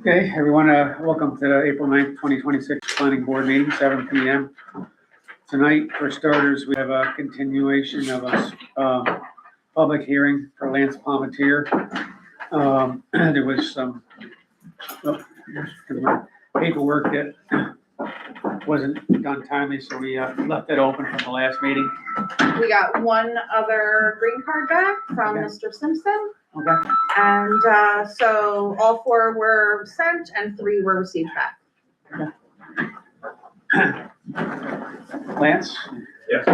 Okay, everyone, welcome to the April 9th, 2026 Planning Board meeting, 7 p.m. Tonight, for starters, we have a continuation of a public hearing for Lance Palmetier. There was some paperwork that wasn't done timely, so we left it open from the last meeting. We got one other green card back from Mr. Simpson. Okay. And so all 4 were sent and 3 were received back. Okay. Lance? Yes.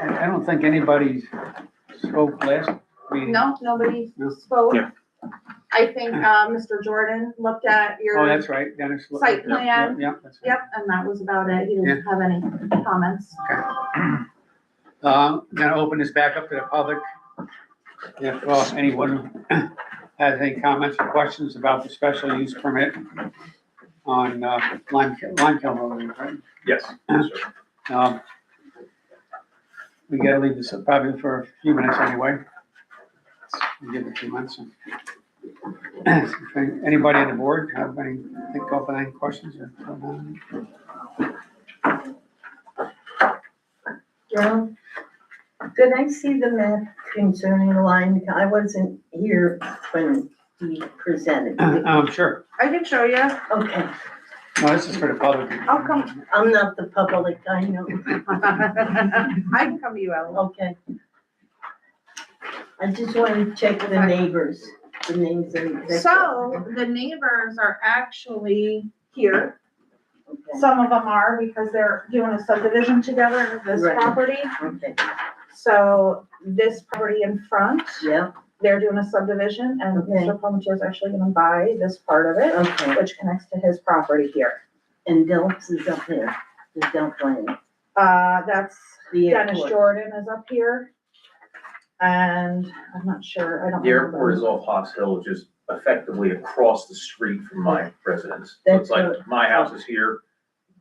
I don't think anybody spoke last meeting. No, nobody No. spoke. Yeah. I think Mr. Jordan looked at your. Oh, that's right, Dennis. Site plan. Yeah, that's right. Yep, and that was about it. He didn't have any comments. Okay. Gonna open this back up to the public. If anyone has any comments or questions about the special use permit on Limekiln Road, right? Yes. We gotta leave this up probably for a few minutes anyway. We'll give it a few minutes. Anybody on the board have any, think of any questions or? Joe, did I see the map concerning line? I wasn't here when he presented. Sure. I can show you. Okay, No, this is for the public. I'll come. I'm not the public, I know. I can come to you, Ellen. Okay. I just wanted to check the neighbors, the names of the. So the neighbors are actually here. Okay. Some of them are because they're doing a subdivision together of this Right. property. Okay, So this property in front, yeah, they're doing a subdivision and Okay. Mr. Palmetier is actually gonna buy this part of it, okay. which connects to his property here. And Delps is up there, the Delp land. That's The Dennis airport. Jordan is up here. And I'm not sure, I don't The remember. airport is off Haas Hill, just effectively across the street from my residence. So That's it's like, my house is here,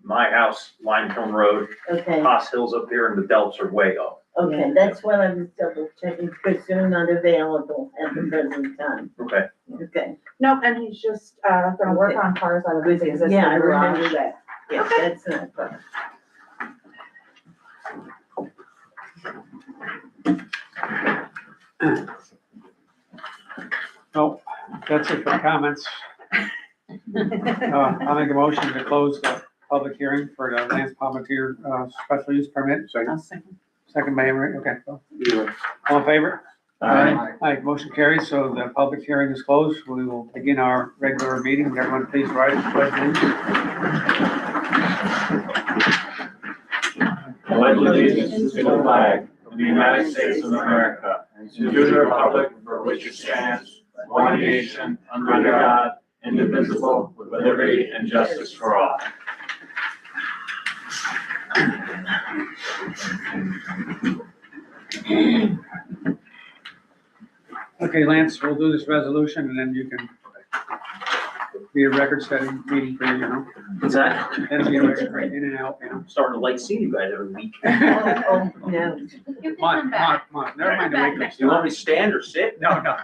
my house, Limekiln Road, Okay, Haas Hill's up here, and the Delps are way up. okay, that's what I was double checking, because they're not available at the present time. Okay. Okay, Nope, and he's just, gonna work Okay. on cars out of his existing Yeah, I remember garage. that. Yeah, Okay. that's not a problem. No, that's it for comments. I'll make a motion to close the public hearing for the Lance Palmetier, special use permit. Second by Emery, okay. All in favor? Aye, motion carries, so the public hearing is closed. We will begin our regular meeting. Would everyone please rise to the pledge, please? Pledge allegiance to the flag of the United States of America and to the republic for which it stands, one nation, under God, indivisible, with liberty and justice for all. Okay, Lance, we'll do this resolution and then you can be a record-setting meeting for you, you know? What's that? That'll be a record, right, in and out, you know? I'm starting to like seeing you guys every week. Oh, no. You Come on, never mind the wake-up. You want me to stand or sit? No, no.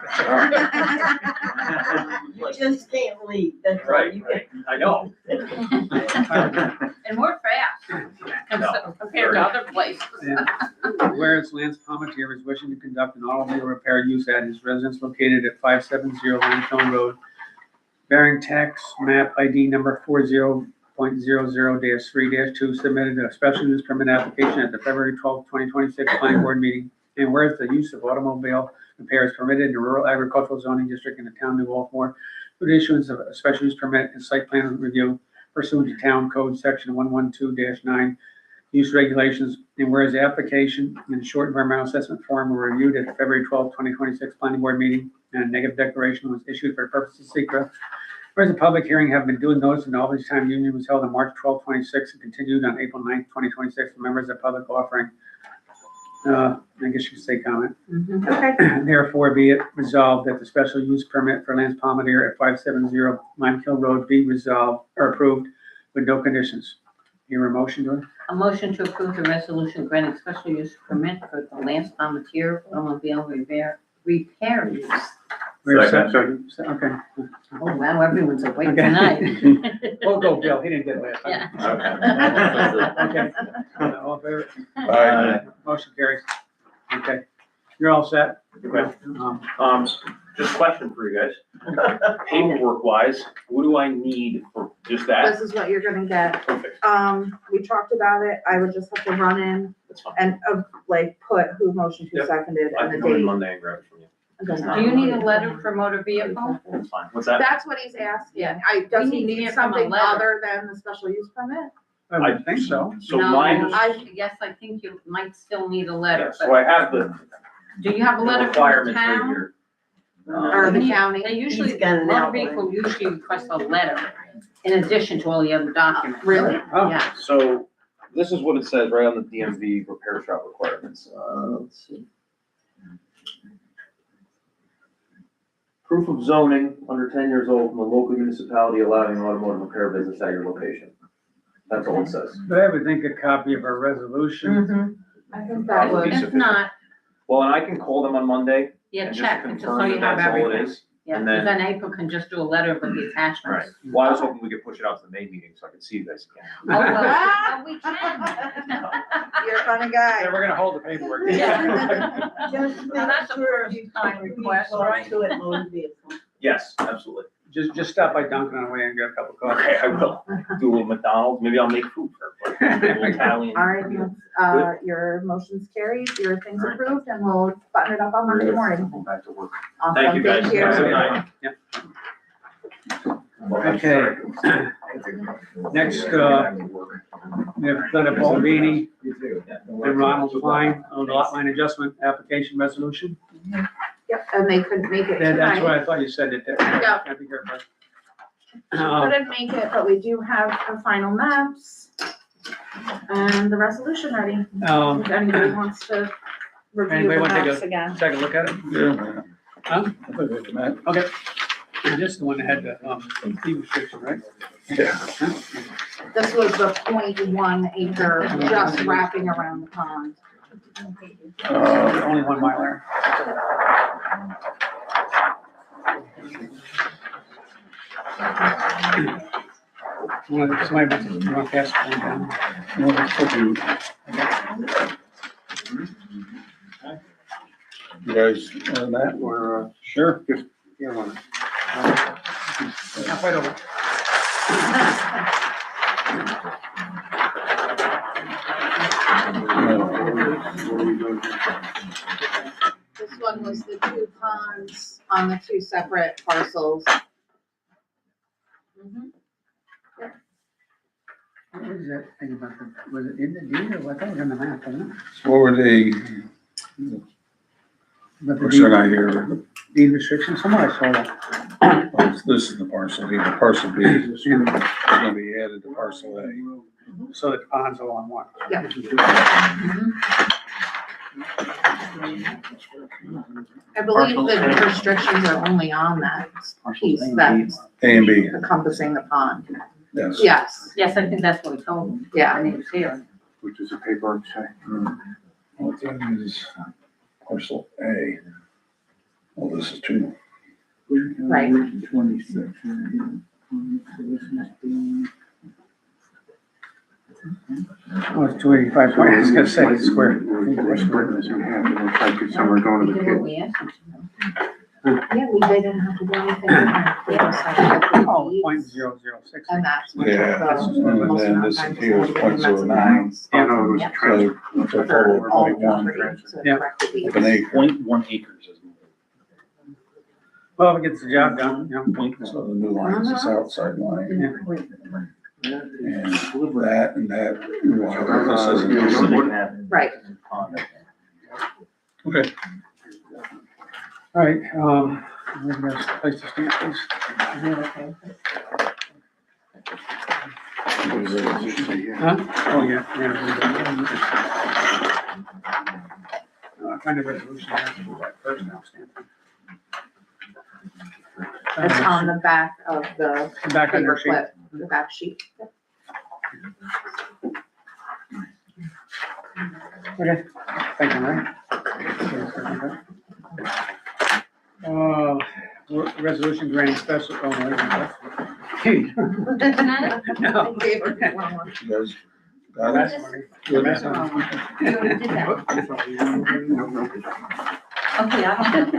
You just can't leave, that's all Right, you right. I know. And we're fast compared to other places. Yeah. Whereas Lance Palmetier is wishing to conduct an automobile repair use at his residence located at 570 Limekiln Road, bearing tax map ID number 40.00-3-2, submitted a special use permit application at the February 12, 2026 planning board meeting. And whereas the use of automobile repair is permitted in the rural agricultural zoning district in the town of New Baltimore, with the issuance of a special use permit and site plan review pursuant to town code section 112-9 use regulations. And whereas the application and short environmental assessment form were reviewed at the February 12, 2026 planning board meeting, and a negative declaration was issued for the purpose of secret. Whereas the public hearing have been duly noticed in the Albany Time Union was held on March 12, 26 and continued on April 9, 2026 for members of the public offering. I guess you could say comment. Okay. Therefore, be it resolved that the special use permit for Lance Palmetier at 570 Limekiln Road be resolved or approved with no conditions. Hear a motion to it? A motion to approve the resolution granting special use permit for the Lance Palmetier automobile repair use. We're set? Second. Okay. Oh, wow, everyone's awake Okay. tonight. We'll go, Bill, he didn't get it last time. Yeah. Okay. All in favor? Aye. Motion carries. Okay, you're all set? Okay. Um, Just a question for you guys. Paperwork wise, what do I need for just that? This is what you're gonna get. Perfect, We talked about it. I would just have to run in that's fine. and, like, put who motioned, who Yep. seconded, I and can the come in date. Monday and grab it from you. And then Do you need a letter for motor vehicle? That's fine. What's that? That's what he's asking. Yeah. Does We he need to need hear from a something letter. other than the special use permit? I would think so. So No, mine, Yes, I think you might still need a letter, so but I have the do you have a letter from the requirements right town? here. Or the They county? usually, He's got an motor outline. vehicle usually request a letter in addition to all the other documents. Really? Oh, Yeah. So this is what it says right on the DMV repair shop requirements. Let's see. Proof of zoning under 10 years old from the local municipality allowing automotive repair business at your location. That's all it says. but I would think a copy of our resolution. Mhm. I think that That would would. be If not, Well, and I can call them on Monday yeah, and just check, just so confirm you that have that's all it everything. is. Yeah, and because then- then April can just do a letter with the attachments. Well, I was hoping we could push it out to the May meeting so I could see you guys again. Oh, well, we can. You're a funny Yeah, guy. we're gonna hold the paperwork. Yeah. Just make Well, that's a sure first you time request, right? To it, motor vehicle. Yes, absolutely. Just stop by Dunkin' on the way and get a couple of coffee. Okay, I will. Do a little McDonald's, maybe I'll make food for everybody. A little Italian. All right, your motion's carried, your thing's All right. approved, and we'll button it up on Monday morning. Go back to work. Awesome, Thank you, guys. thank you. Have a good night. Okay. Next, we have Lieutenant Paul Beanie and Ronald Klein on the lot line adjustment application resolution. Yep, and they couldn't make it That's tonight. why I thought you said it there. Yeah. Gotta be careful. Couldn't make it, but we do have the final maps and the resolution ready. If anybody wants to review Anybody the want to take maps again. Take a look at it. Yeah. Huh? I think it's Matt. Okay. And this is the one that had the fee restriction, right? Yeah. This was the 0.1 acre just wrapping around the pond. Only 1 Mylar. Somebody wants to pass it down. Well, that's what you guys, Matt, or, sure, just, Here, one. Halfway over. This one was the 2 ponds on the 2 separate parcels. What was that thing about the, was it in the deed or what? That was in the map, wasn't it? what were they, About the what's that I hear? deed restriction, somewhere I saw that. This is the parcel B, the parcel B is gonna be added to parcel A. So that the ponds all on one. Yep. I believe the restrictions are only on that piece that's A and B, encompassing the pond. yes. Yes, Yes, I think that's what we told him. yeah. When he was here. Which is a paperwork say? What that is parcel A. Well, this is 2. Right. 26. Oh, it's 285, I was gonna say square. Somewhere going We did what we asked him to. Yeah, they didn't have to do anything. They just had to get the Oh, deeds, 0.006. and that's what Yeah, the- and most then amount of this times here is it's only been 0.09. Yeah. So it's a total of all 0.1 property, so Yeah. correct the deeds. of an acre. 0.1 acres is. Well, if it gets the job done, you know. So the new line is this outside line. And that and that, well, this isn't. Right. Okay. All right, we're gonna place the stamp, please. Huh? Oh, yeah. Kind of resolution, I have to do that first now, stamp. It's on the back of the Back on your sheet. paperclip, the back sheet. Okay, thank you, Mary. resolution granting special, oh, wait, that's- no. Gave her one more. Yes. That's funny. That's You funny. already did that. Okay, I don't have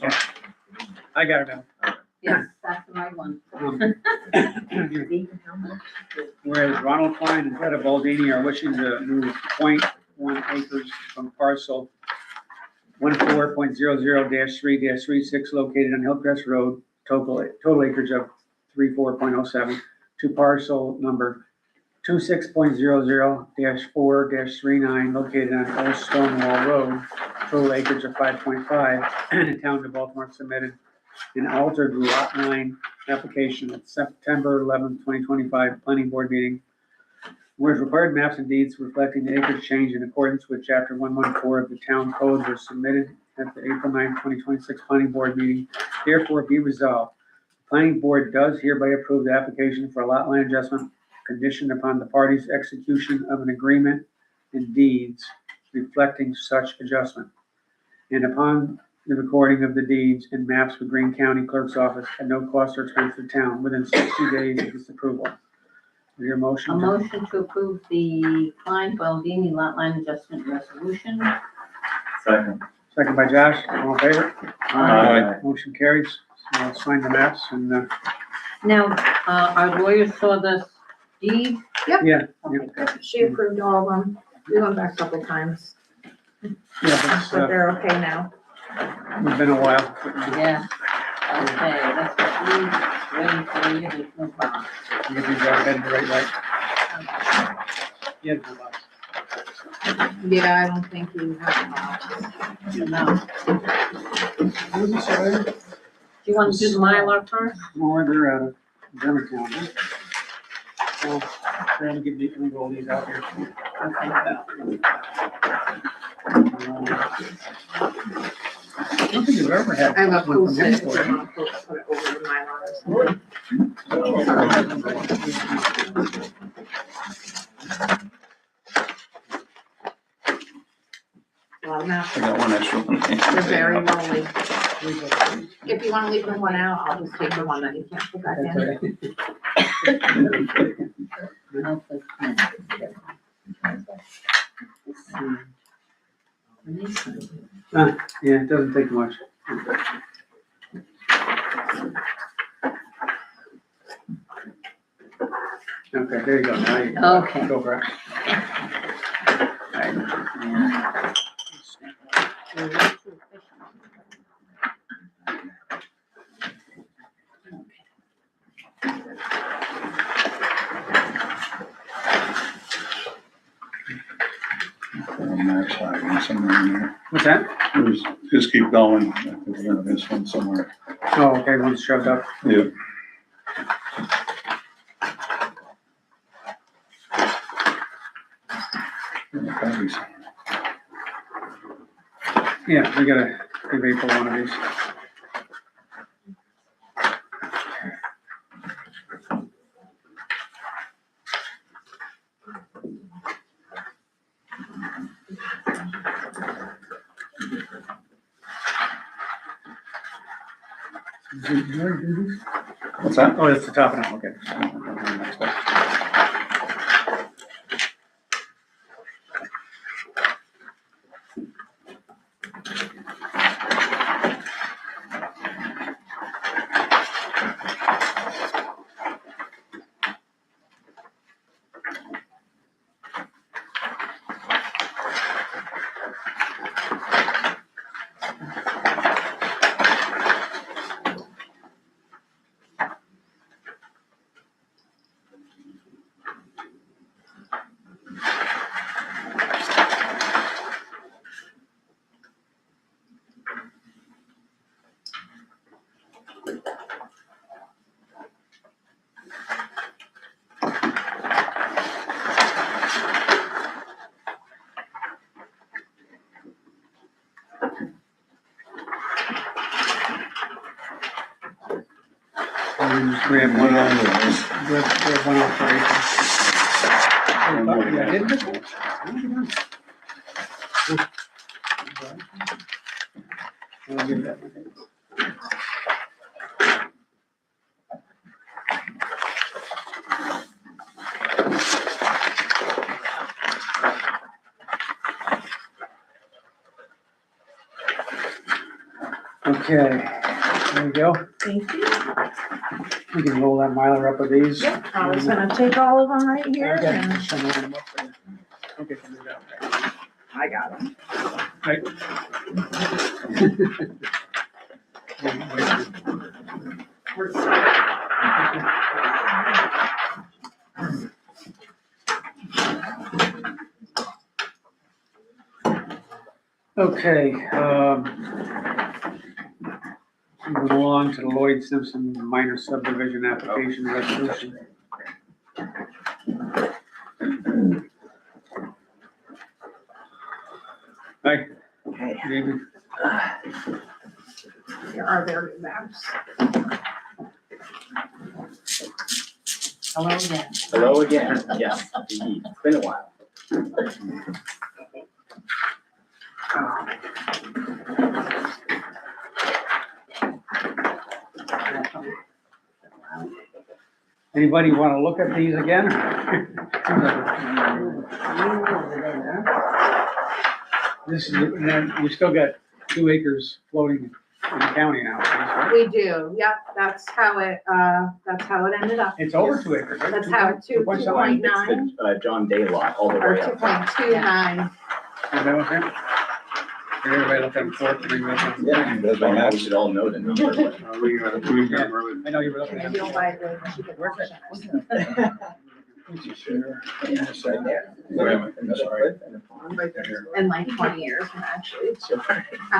that. I got it now. Yes, that's the right one. Whereas Ronald Klein and Greta Baldini are wishing to move 0.1 acres from parcel 14.00-3-36 located on Hillcrest Road, total acreage of 34.07, to parcel number 26.00-4-39 located on Old Stonewall Road, total acreage of 5.5, and the town of Baltimore submitted an altered lot line application at September 11th, 2025 planning board meeting. Whereas required maps and deeds reflecting the acreage change in accordance with chapter 114 of the town code were submitted at the April 9th, 2026 planning board meeting. Therefore be resolved. The planning board does hereby approve the application for a lot line adjustment conditioned upon the parties' execution of an agreement and deeds reflecting such adjustment, and upon the recording of the deeds and maps with Greene County Clerk's Office at no cost or expense to the town within 60 days of this approval. Is your motion? A motion to approve the Klein Baldini lot line adjustment resolution. Second. Second by Josh, all in favor? Aye. Motion carries. So let's sign the maps and, Now, our lawyers saw this deed. yeah, Okay, She approved all of them. We went back a couple times, yeah, but they're okay now. it's been a while. Yeah. Okay, that's what we waiting for you to move on. You get these out, head the right way. Yeah, the box. Yeah, I don't think you have No. What was it, sorry? Do you want to do the Mylar first? More, they're out of Germantown, huh? So, trying to get these, let me roll these out here. I don't think I've ever had. I have a one from post-it, if you anywhere. want to put it over the Mylar or something. Well, now, I got one extra one. they're very lonely. If you want to leave the one out, I'll just take the one that you can't put back That's in. all right. Yeah, it doesn't take much. Okay, there you go, now you Okay. go for it. Somewhere in there. What's that? Just keep going. I think we're gonna miss one somewhere. Oh, okay, one's shoved up. Yeah. Copies. Yeah, we gotta give April one of these. Did you already do these? What's that? Oh, that's the top now, okay. Just grab one of those. Grab one off for April. Yeah, I did miss one. I'll give that one. Okay, there we go. Thank you. We can roll that miler up with these. Yep, I was gonna take all of them right here Okay, and just send them up there. Okay, can do that. I got them. Right. Okay, moving along to the Lloyd Simpson minor subdivision application resolution. Hi. Okay. Good evening. Here are their maps. Hello again. Hello again, yes, indeed. It's been a while. Anybody want to look at these again? This is, and then we still got 2 acres floating in the county now, right? We do, yep, that's how it ended up. It's over 2 acres, right? That's how it, 2.9 It's the John Day lot all the or way up. 2.29. Everybody look at it? Everybody look at them for 3 minutes. Yeah, by now we should all know the number. I know you were looking at You'll it. buy the cheapest Where's that? option. It's right there. In like 20 years, actually.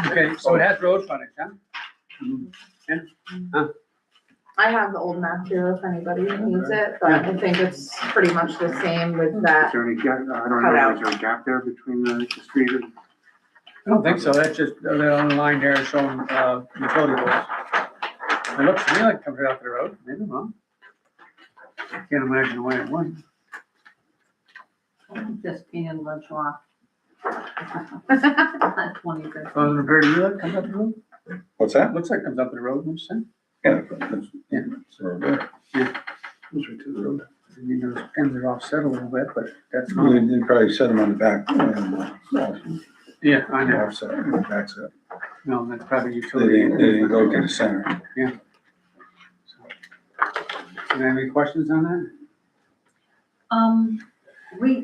Okay, so it has road frontage, huh? I have the old map here if anybody needs it, but I think it's pretty much the same with that. Is there any gap, I don't Cut know, out. is there a gap there between the street and? I don't think so, that's just, that on the line there is showing, utility poles. It looks to me like it comes right out to the road, maybe I'm wrong. Can't imagine why it wouldn't. Just painted lunch off. 20. Oh, the very real, comes up the road? What's that? Looks like it comes up the road, I'm just saying. Yeah. Yeah. Yeah. Goes right to the road. I mean, those pins are offset a little bit, but that's They not. they probably set them on the back. And Yeah, I know. offset, on the back set. No, that's probably They utility. didn't go to the center. Any questions on that?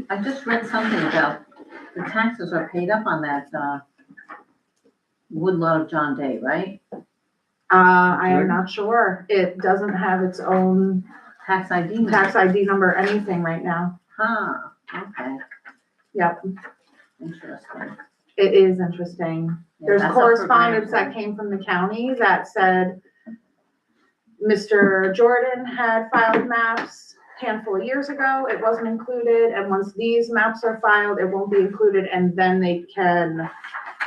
I just read something about the taxes are paid up on that, woodlot of John Day, right? I am not sure. It doesn't have its own Tax ID. number. tax ID number, anything right now. Huh, okay, Yep, interesting. it is interesting. Yeah, There's that's up for correspondence grabs. that came from the county that said Mr. Jordan had filed maps a handful of years ago, it wasn't included, and once these maps are filed, it won't be included, and then they can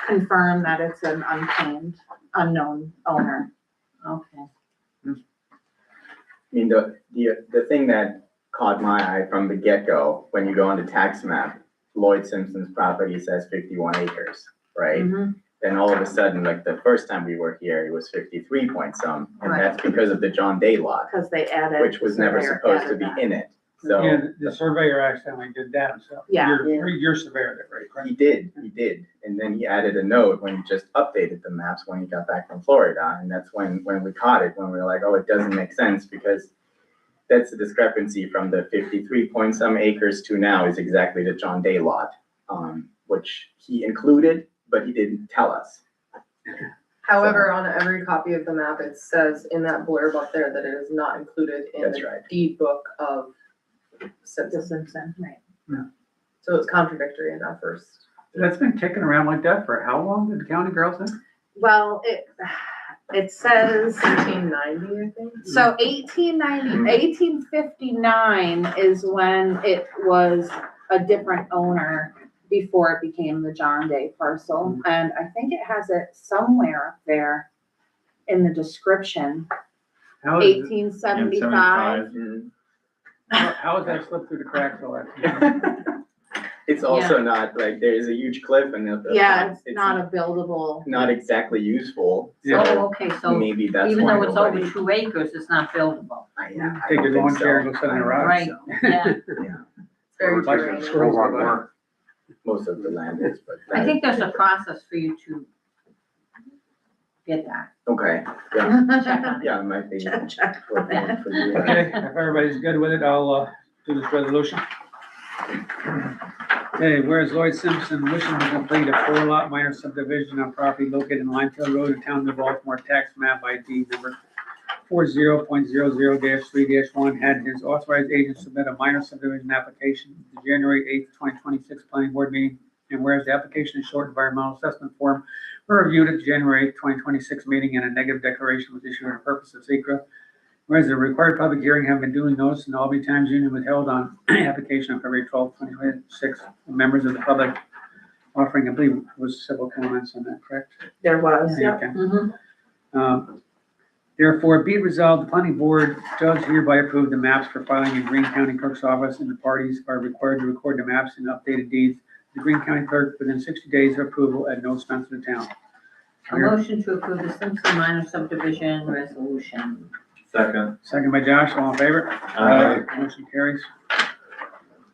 confirm that it's an unclaimed, unknown owner. Okay. I mean, the thing that caught my eye from the get-go, when you go on the tax map, Lloyd Simpson's property says 51 acres, right? Mhm. Then all of a sudden, like the first time we were here, it was 53 point some, and Right. that's because of the John Day lot, Because they added. which was never surveyor supposed to added be that. in it. So Yeah, the surveyor accidentally did that himself. Yeah. Your surveyor did, right? he did, and then he added a note when he just updated the maps when he got back from Florida, and that's when we caught it, when we were like, oh, it doesn't make sense, because that's the discrepancy from the 53 point some acres to now is exactly the John Day lot, which he included, but he didn't tell us. However, on every copy of the map, it says in that blurb up there that it is not included in That's the right. deed book of The Simpson. Simpson, right. So it's contradictory in that first. That's been kicking around like that for how long, did the county girl say? Well, it says, 1890, I think. so 1859 is when it was a different owner before it became the John Day parcel. And I think it has it somewhere up there in the description, How is it, 1875. how has that slipped through the cracks all that? It's also not, like, there is a huge cliff and Yeah, it's not a buildable. not exactly useful, Yeah. Oh, so okay, so maybe that's even why though it's over nobody. 2 acres, it's not buildable. I Take don't your think lawn chair and so. go sit in a rock. Right, yeah. It's very Like terrain. squirrels Whole lot go by. more. Most of the land is, but. I think there's a process for you to get that. Okay, yeah, Check on it. yeah, it might be. Check. working for you. Okay, if everybody's good with it, I'll, do this resolution. Okay, whereas Lloyd Simpson wishing to complete a 4-lot minor subdivision on property located in Lineville Road in Town of Baltimore, tax map ID number 40.00-3-1, had his authorized agent submit a minor subdivision application to January 8th, 2026 planning board meeting. And whereas the application is short environmental assessment form were reviewed at the January 8th, 2026 meeting and a negative declaration was issued for the purpose of secret. Whereas the required public hearing have been duly noticed and Albany Times Union was held on application on February 12th, 2026. Members of the public offering, I believe, was several comments on that, correct? There was, yeah. Okay. Mhm. Therefore, be it resolved, the planning board does hereby approve the maps for filing in Greene County Clerk's office, and the parties are required to record the maps and updated deeds to the Greene County Clerk within 60 days of approval at no expense to the town. A motion to approve the Simpson minor subdivision resolution. Second. Second by Josh, all in favor? Aye. Motion carries.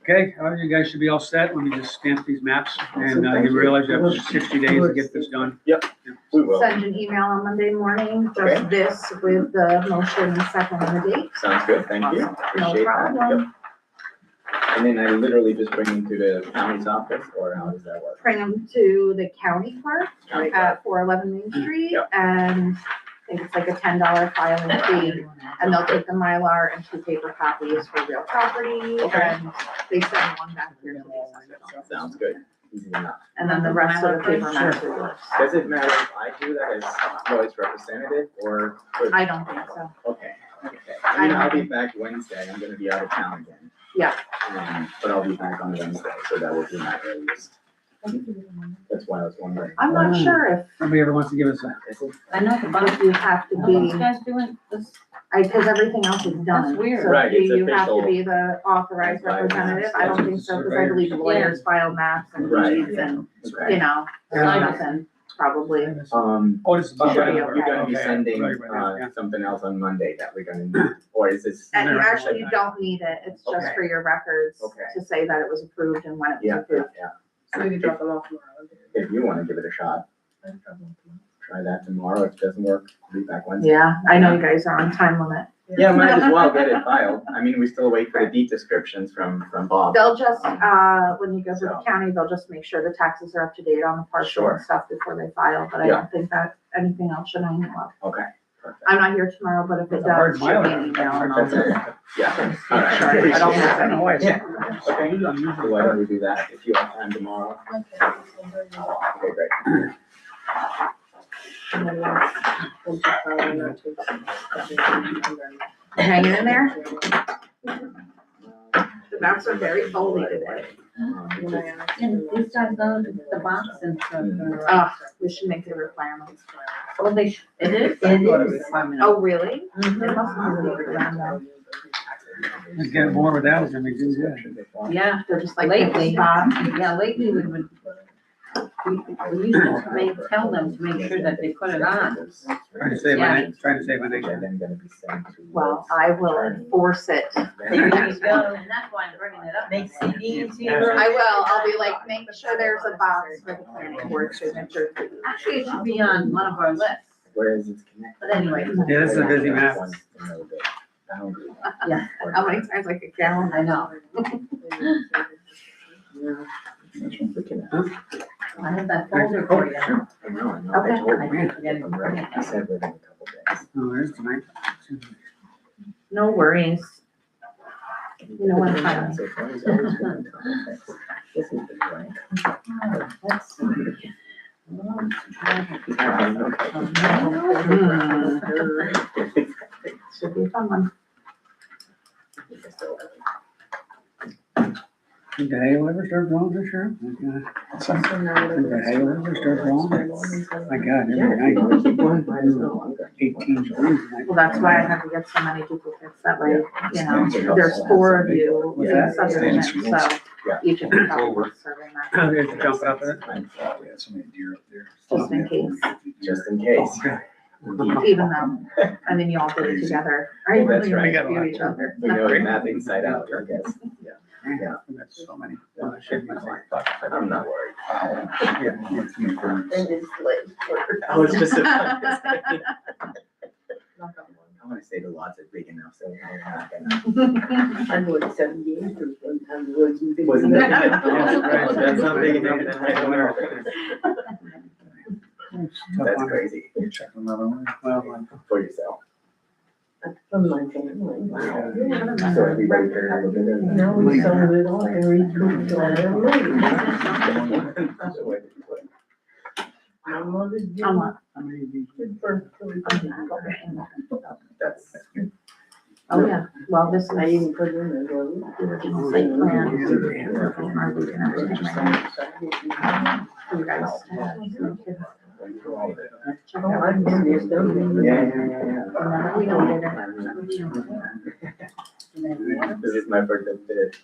Okay, you guys should be all set. Let me just stamp these maps, and Thank you you. realize you have 60 days to get this done. We will. Send an email on Monday morning, Okay. just this with the motion and second and the date. Sounds good, thank you. No Appreciate that. problem. Yep. And then I literally just bring them to the county's office, or how does that work? Bring them to the county clerk County at 411 Main Street, Yep. and I think it's like a $10 filing fee. And they'll take the Mylar and 2 paper copies for real property, Okay. and they send one back here to me. Sounds good, easy enough. And then the rest of the paper maps are yours. Does it matter if I do that as Lloyd's representative, or? I don't think so. Okay, okay. I mean, I'll be back Wednesday, I'm gonna be out of town again. Yeah. But I'll be back on Wednesday, so that will be my earliest. That's why I was wondering. I'm not sure if Nobody ever wants to give us a, I know the bus, you have to these be, guys doing this, because everything else is done. That's weird. So Right, do it's you have to official. be the authorized representative? I don't think so, because I believe lawyers file maps and Right. deeds and, Okay. you know, there's nothing, probably. oh, this is about. You're Yeah. gonna be Okay, sending, right, yeah. something else on Monday that we're gonna need, or is this? And you actually don't need it, it's just Okay. for your records Okay. to say that it was approved and when it was Yeah, approved. yeah, So we could drop them off tomorrow. if you wanna give it a shot, try that tomorrow, if it doesn't work, be back Wednesday. Yeah, I know you guys are on time limit. Yeah, might as well get it filed, I mean, we still wait for the deed descriptions from Bob. They'll just, when you go to the county, they'll just make sure the taxes are up to date on the parcel Sure. and stuff before they file, but I Yeah. don't think that anything else should hang up. Okay, perfect. I'm not here tomorrow, but if it It's a hard does, shoot me an mile. email and I'll That's just it. Yeah, all make right. sure I don't miss I don't know why. anything. Yeah. Okay, so why don't we do that, if you have time tomorrow? Okay, great. And then we'll just file on that too. Hanging in there? The maps are very foldy today. and these guys go to the box and stuff. We should make it a requirement. Well, they should, it is. It is. Requirement. Oh, really? It Mhm. must not be for them though. Let's get more with that than we do, yeah. Yeah, They're just like pick a lately, spot. yeah, lately we would, we used to tell them to make sure that they put it on. Trying to save my, trying to save my Yeah, name. then gonna be sent to. Well, I will enforce it. There you And go. that's why I'm bringing it up. Make CDs here. I will. I'll be like, make sure there's a box for the planning board signature. Actually, it should be on one of our lists, Whereas it's connected. but anyway. Yeah, this is a busy map. Yeah. How many times I could count? I know, I have that folder for you. I know, I know. Okay. I told I him. keep forgetting to bring it. I said within a couple days. Oh, there's tonight. No worries. You know what I'm talking So far, he's always been on top of things. This is the blank. Let's see. Should be a fun one. Think the hail ever start blowing this year? Think the hail ever start blowing? My God, every night, 18 degrees tonight. Well, that's why I have to get so many duplicates. That way, you know, there's 4 of you within Yeah. subdivision, so Yeah. each of you probably serving that, There's a jump up in it. We had so many deer up there. just in case. Just in case. Even though, and then you all did it together. Right? Well, that's You right. dispute each other. We know the map inside out, I guess. Yeah. We got so many. Well, it should be fine. I'm not worried. And it's late. I was just. Knock on wood. I wanna say the lots are big enough, so I'm not gonna. I bought 70 acres one time, it wasn't big. Wasn't enough. that? Yeah, that's not big enough, then I don't know. That's crazy Check another one. Well, for yourself. From my family. So everybody heard a little bit of Now we sold it all and recouped all our money. My mother did. On what? Good for. That's. Oh, yeah, well, this I is even put in there, well. site plan. You guys have some kids. Oh, I've been there, done Yeah, it. yeah, We don't get yeah. This is my birthday,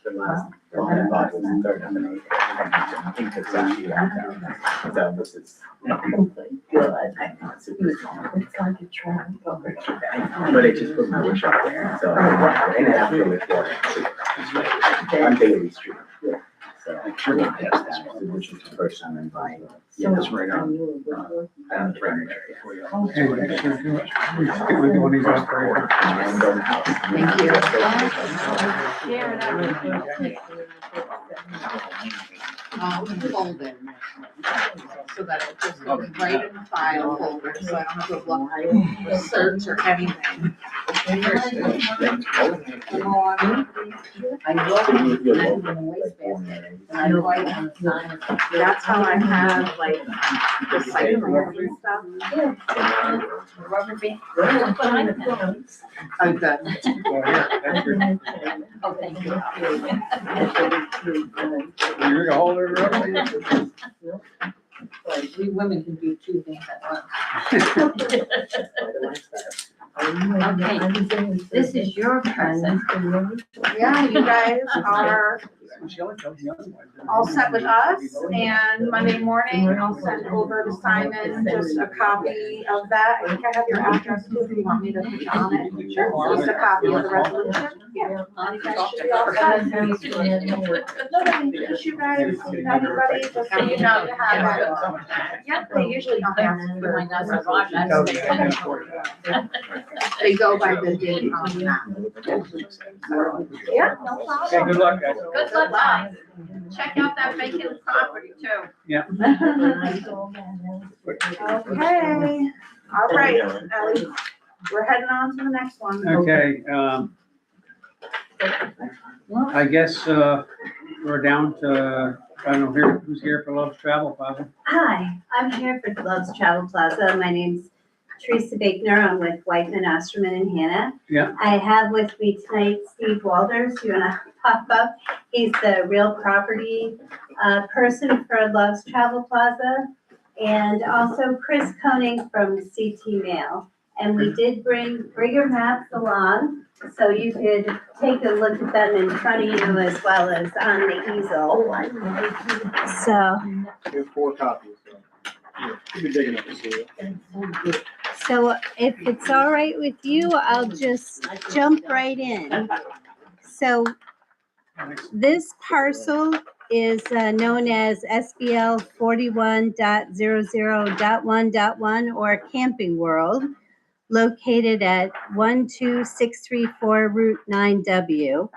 the last one I bought was in third of an acre. I think it's actually downtown. So this is. Good. I think it's super small. It's like a travel park. But I just put my wish out there, so, and I have to live for it. On Daily Street. Yeah. So, which is the first time I'm buying. So It's right on. Furniture, yeah. okay, next year, we just get rid of one of these out for you. And own house. Thank you. Share it Fold it. So that it just goes right in the file folder, so I don't have to look, search or anything. I love it. In a wastebasket. And I go out and sign it. That's how I have like the site plan and stuff. Rubber band. That's what I do. Oh, good. Well, here, that's your, Oh, thank you. you're gonna hold it up. We women can do two things at once. Okay, this is your present. Yeah, you guys are all set with us, and Monday morning, I'll send over to Simon just a copy of that. I think I have your address too, if you want me to put you on it. Sure. Just a copy of the resolution. Yeah. You guys should be all set. No, I mean, just you guys, anybody, just so you know you have it. Yep, they usually don't ask for my They go by the date on that. Yeah, no problem. Okay, good luck, guys. Good luck, guys. Check out that vacant property too. Okay, all right, Ellie, we're heading on to the next one. Okay, I guess, we're down to, I don't know, who's here for Love's Travel Plaza? Hi, I'm here for Love's Travel Plaza. My name's Teresa Baker. I'm with Whiteman, Osterman, and Hannah. Yeah. I have with me tonight Steve Walters. You wanna pop up? He's the real property person for Love's Travel Plaza. And also Chris Koenig from CT Mail. And we did bring your maps along, so you could take a look at them in front of you as well as on the easel. So. There's 4 copies, so. Yeah, should be big enough to see it. So if it's all right with you, I'll just jump right in. So this parcel is known as SBL 41.00.1.1 or Camping World, located at 12634 Route 9W.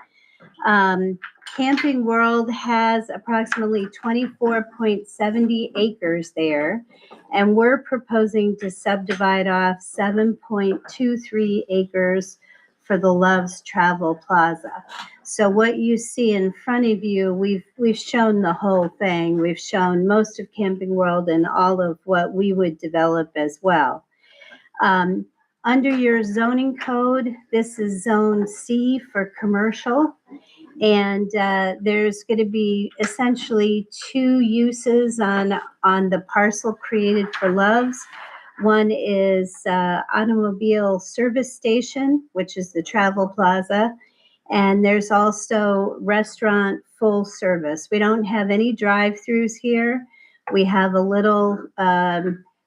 Camping World has approximately 24.70 acres there, and we're proposing to subdivide off 7.23 acres for the Love's Travel Plaza. So what you see in front of you, we've shown the whole thing. We've shown most of Camping World and all of what we would develop as well. Under your zoning code, this is Zone C for commercial. And there's going to be essentially 2 uses on the parcel created for Love's. One is automobile service station, which is the Travel Plaza. And there's also restaurant full service. We don't have any drive-throughs here. We have a little,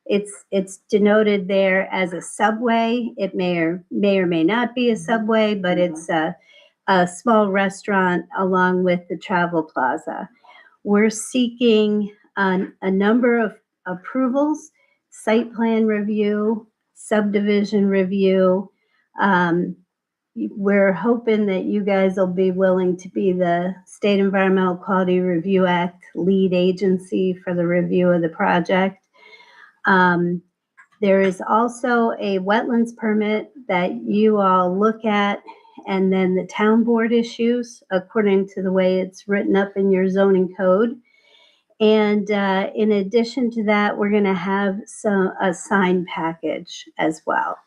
it's denoted there as a Subway. It may or may not be a Subway, but it's a small restaurant along with the Travel Plaza. We're seeking a number of approvals, site plan review, subdivision review. We're hoping that you guys will be willing to be the State Environmental Quality Review Act lead agency for the review of the project. There is also a wetlands permit that you all look at, and then the town board issues according to the way it's written up in your zoning code. And in addition to that, we're going to have a sign package as well.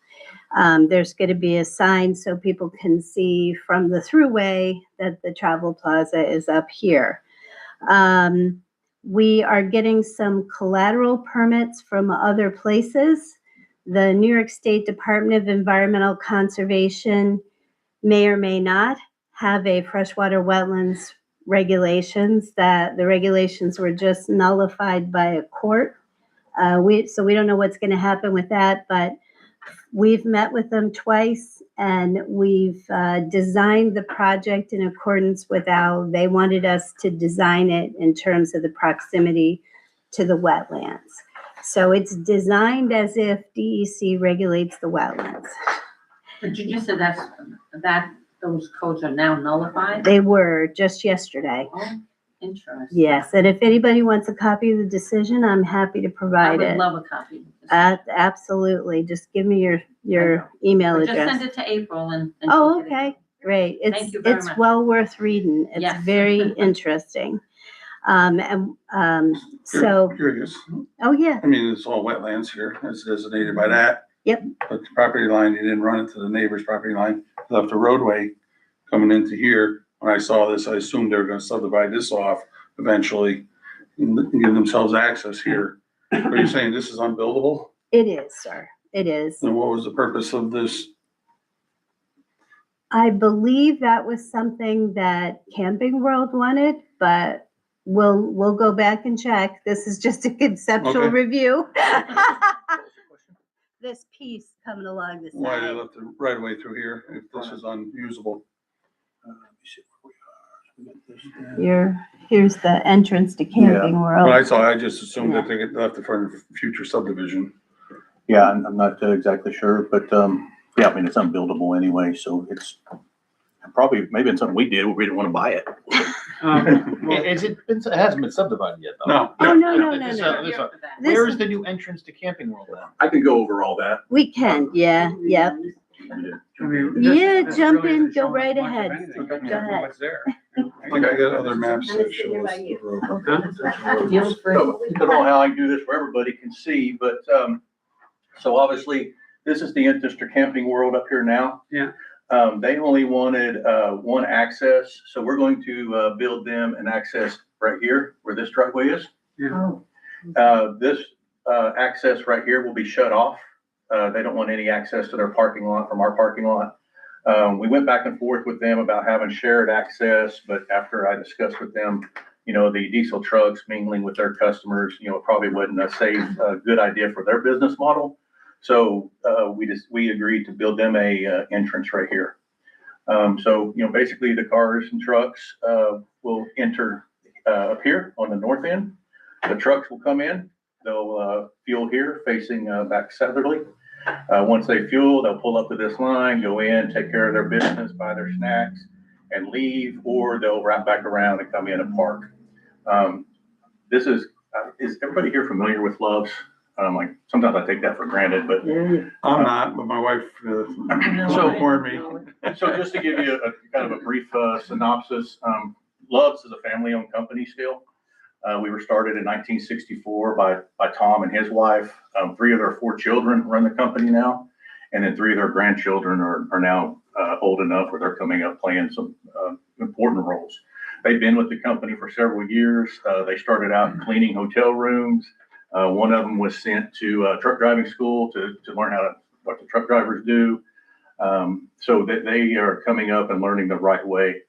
There's going to be a sign so people can see from the thruway that the travel plaza is up here. We are getting some collateral permits from other places. The New York State Department of Environmental Conservation may or may not have a freshwater wetlands regulations, that the regulations were just nullified by a court. So we don't know what's going to happen with that, but we've met with them twice, and we've designed the project in accordance with how they wanted us to design it in terms of the proximity to the wetlands. So it's designed as if DEC regulates the wetlands. But you just said that those codes are now nullified? They were just yesterday. Oh, interesting. Yes, and if anybody wants a copy of the decision, I'm happy to I provide would it. love a copy. Absolutely. Just give me your email Or just address. send it to April and. Oh, she'll get it. okay, great. Thank you very It's much. well worth reading. It's Yes. very interesting. So, Curious. oh, yeah, I mean, it's all wetlands here. It's designated by that. Yep. But the property line, you didn't run into the neighbor's property line. Left the roadway coming into here. When I saw this, I assumed they were gonna subdivide this off eventually and give themselves access here. Are you saying this is unbuildable? it is, sir. It is. Then what was the purpose of this? I believe that was something that Camping World wanted, but we'll go back and check. This is just a conceptual Okay. review. This piece coming along the Why they side. left the right of way through here if this is unusable? Here's the entrance to Camping World. When I saw it, I just assumed that they left it for future subdivision. Yeah, I'm not exactly sure, but, yeah, I mean, it's unbuildable anyway, so it's probably, maybe it's something we did, we didn't want to buy it. It hasn't been subdivided yet, though. No. Oh, no. This This- Where is the new entrance to Camping World now? I can go over all that. We can, yeah. I mean, Yeah, this jump really in, isn't go showing right much of ahead. anything. Go ahead. What's there? I think I got other maps that show us the road. Feel free. So, I don't know how I can do this where everybody can see, but, so obviously, this is the entrance to Camping World up here now. Yeah. They only wanted, one access, so we're going to, build them an access right here where this driveway is. This access right here will be shut off. They don't want any access to their parking lot from our parking lot. We went back and forth with them about having shared access, but after I discussed with them, the diesel trucks mingling with their customers, it probably wasn't a good idea for their business model. So we agreed to build them a entrance right here. So basically the cars and trucks will enter up here on the north end. The trucks will come in, they'll fuel here facing back southerly. Once they fuel, they'll pull up to this line, go in, take care of their business, buy their snacks and leave, or they'll wrap back around and come in and park. This is everybody here familiar with Love's? Like sometimes I take that for granted, but I'm not, but my wife informed me. so just to give you a kind of a brief synopsis, Love's is a family-owned company still. We were started in 1964 by Tom and his wife. 3 of their 4 children run the company now, and then 3 of their grandchildren are now old enough where they're coming up playing some important roles. They've been with the company for several years. They started out cleaning hotel rooms. One of them was sent to truck driving school to learn what the truck drivers do. So that they are coming up and learning the right way.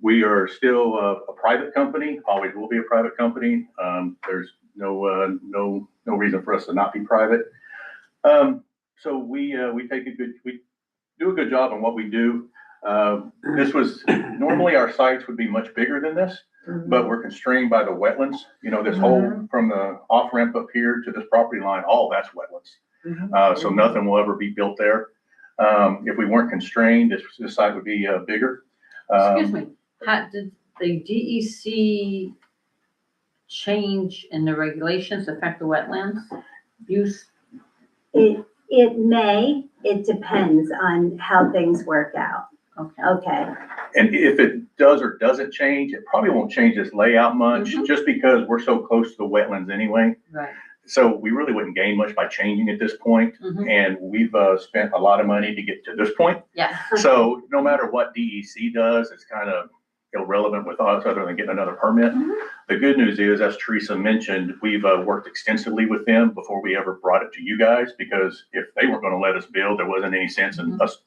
We are still a private company, always will be a private company. There's no reason for us to not be private. So we do a good job on what we do. This was, normally our sites would be much bigger than this. but we're constrained by the wetlands. You know, this whole, from the off ramp up here to this property line, all that's wetlands. So nothing will ever be built there. If we weren't constrained, this site would be bigger. Excuse me, did the DEC change in the regulations affect the wetlands use? It may, it depends on how things work out. Okay. Okay, And if it does or doesn't change, it probably won't change this layout much, just because we're so close to the wetlands anyway. Right. So we really wouldn't gain much by changing at this point. And we've spent a lot of money to get to this point. Yeah. So no matter what DEC does, it's kind of irrelevant with us other than getting another permit. The good news is, as Teresa mentioned, we've worked extensively with them before we ever brought it to you guys, because if they weren't going to let us build, there wasn't any sense in us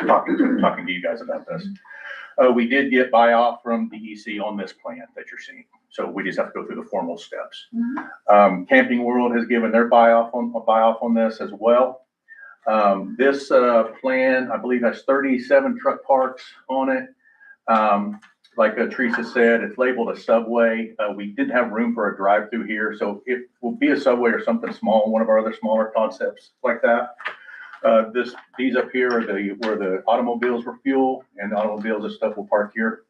talking to you guys about this. We did get buy-off from DEC on this plan that you're seeing. So we just have to go through the formal steps. Camping World has given their buy-off on this as well. This plan, I believe, has 37 truck parks on it. Like Teresa said, it's labeled a subway. We didn't have room for a drive-through here, so it will be a subway or something small, one of our other smaller concepts like that. These up here are where the automobiles were fuel, and the automobiles and stuff will park here.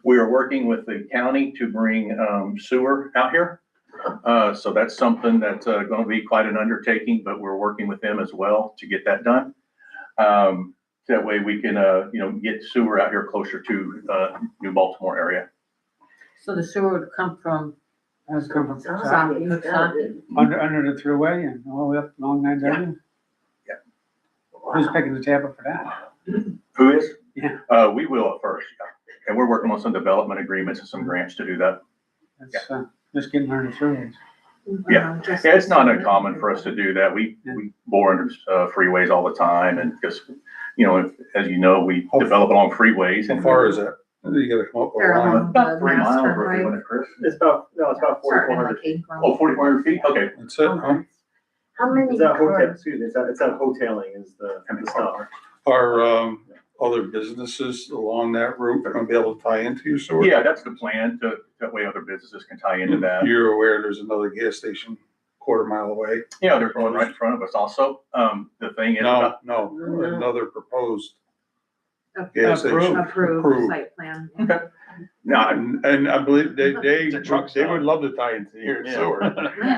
We are working with the county to bring sewer out here. So that's something that's going to be quite an undertaking, but we're working with them as well to get that done. That way we can, get sewer out here closer to New Baltimore area. So the sewer would come from That's come from Coxsackie? under the thruway and all the way up along 9W. Yeah. Who's picking the tab up for that? Who is? Yeah. We will at first, yeah. And we're working on some development agreements and some grants to do that. That's just getting under the thruways. Yeah, it's not uncommon for us to do that. We bore under freeways all the time, and just, as you know, we develop along freeways. How far is that? You gotta come up with a line. About 3 miles, isn't it, Chris? It's about 4,400 feet. Oh, 4,400 feet? Okay. That's it, huh? How many It's that hotel, cars? excuse me, it's that hoteling is the stuff. Are, other businesses along that route gonna be able to tie into your sewer? Yeah, that's the plan, that way other businesses can tie into that. You're aware there's another gas station quarter mile away? Yeah, there's one right in front of us also. The thing is. No, another proposed gas station. Approved site plan. Okay. No, and I believe they It's a truck stop. would love to tie into your Yeah. sewer.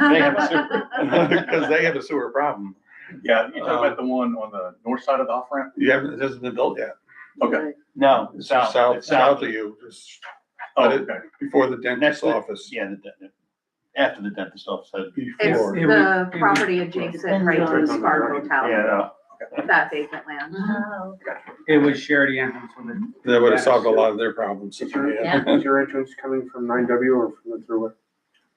They have a sewer. Because they have a sewer problem. Yeah, you talking about the one on the north side of the off ramp? It hasn't been built yet. Okay. No, It's south. just south of you, just Oh, okay. before the Next dentist's to- office. Yeah, after the dentist office. It's Before. the property adjacent right to the Spark Hotel, Yeah, that vacant land. Oh, It was shared the entrance with it. That would have solved a lot of their problems. Is your, Yeah. is your entrance coming from 9W or from the thruway?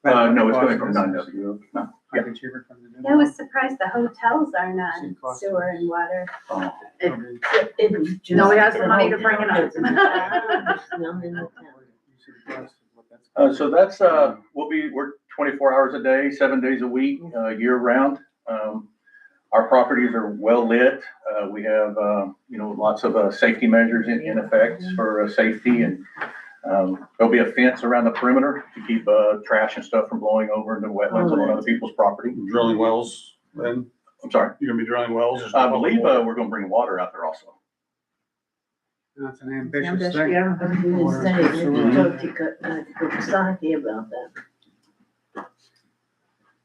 No, it's coming from 9W. No. I could cheer from the. I was surprised the hotels are not sewer and water. No, he has the money to bring it up. None in the town. So that's, we're 24 hours a day, 7 days a week, year round. Our properties are well lit. We have, lots of safety measures in effect for safety, and there'll be a fence around the perimeter to keep trash and stuff from blowing over into wetlands on other people's property. Drilling wells, then? I'm sorry. You're gonna be drilling wells? or I something? believe we're gonna bring water out there also. That's an ambitious thing. Yeah. I was gonna say, maybe talk to Coxsackie about that.